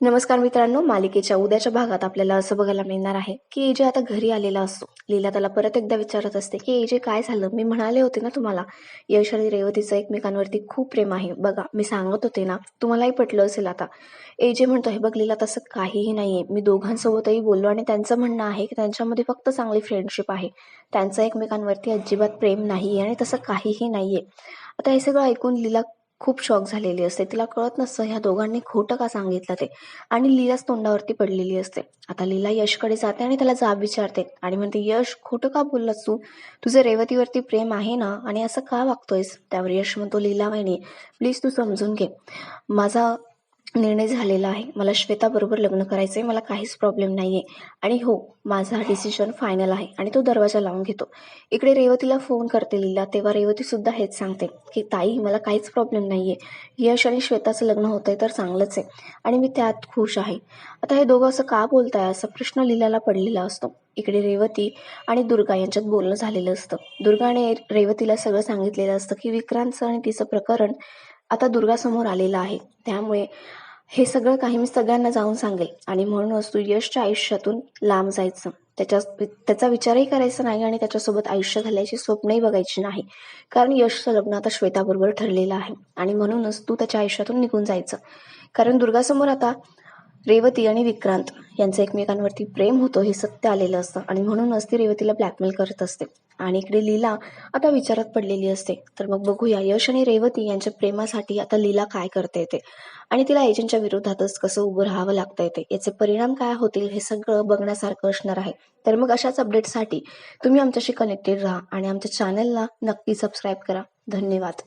नमस्कार मित्रांनो, मालिकेच्या उद्याच्या भागात आपल्याला असं बघायला मिळणार आहे की एजे आता घरी आलेला असतो. लीला त्याला परत एकदा विचारत असते की एजे काय झालं, मी म्हणाले होते ना तुम्हाला यश आणि रेवतीचं एकमेकांवरती खूप प्रेम आहे. बघा मी सांगत होते ना, तुम्हालाही पटलं असेल आता. एजे म्हणतो हे बघ लीला, तसं काहीही नाहीये. मी दोघांसोबतही बोललो आणि त्यांचं म्हणणं आहे की त्यांच्यामध्ये फक्त चांगली फ्रेंडशिप आहे. त्यांचं एकमेकांवरती अजिबात प्रेम नाहीये आणि तसं काहीही नाहीये. आता हे सगळं ऐकून लीला खूप शॉक झालेली असते. तिला कळत नसतं ह्या दोघांनी खोटं का सांगितलं ते. आणि लीलाच तोंडावरती पडलेली असते. आता लीला यशकडे जाते आणि त्याला जाब विचारते आणि म्हणते, यश खोटं का बोललास तू? तुझं रेवतीवरती प्रेम आहे ना, आणि असं का वागतोयस? त्यावर यश म्हणतो, लीला वहिनी प्लीज तू समजून घे. माझा निर्णय झालेला आहे. मला श्वेता बरोबर लग्न करायचंय. मला काहीच प्रॉब्लेम नाहीये. आणि हो, माझा डिसिजन फायनल आहे. आणि तो दरवाजा लावून घेतो. इकडे रेवतीला फोन करते लीला, तेव्हा रेवती सुद्धा हेच सांगते की ताई मला काहीच प्रॉब्लेम नाहीये. यश आणि श्वेताचं लग्न होतंय तर चांगलंच आहे आणि मी त्यात खुश आहे. आता हे दोघं असं का बोलताय, असा प्रश्न लीलाला पडलेला असतो. इकडे रेवती आणि दुर्गा यांच्यात बोलणं झालेलं असतं. दुर्गाने रेवतीला सगळं सांगितलेलं असतं की विक्रांतचं आणि तिचं प्रकरण आता दुर्गासमोर आलेलं आहे. त्यामुळे हे सगळं काही मी सगळ्यांना जाऊन सांगेल आणि म्हणूनच तू यशच्या आयुष्यातून लांब जायचं. त्याचा विचारही करायचा नाही आणि त्याच्यासोबत आयुष्य घालायची स्वप्नही बघायची नाही. कारण यशचं लग्न आता श्वेताबरोबर ठरलेलं आहे आणि म्हणूनच तू त्याच्या आयुष्यातून निघून जायचं. कारण दुर्गासमोर आता रेवती आणि विक्रांत यांचं एकमेकांवरती प्रेम होतं हे सत्य आलेलं असतं आणि म्हणूनच ती रेवतीला ब्लॅकमेल करत असते. आणि इकडे लीला आता विचारात पडलेली असते. तर मग बघूया यश आणि रेवती यांच्या प्रेमासाठी आता लीला काय करते येते आणि तिला एजंटच्या विरोधातच कसं उभं राहावं लागतं येते, याचे परिणाम काय होतील हे सगळं बघण्यासारखं असणार आहे. तर मग अशाच अपडेटसाठी तुम्ही आमच्याशी कनेक्टेड राहा आणि आमच्या चॅनलला नक्की सबस्क्राईब करा. धन्यवाद.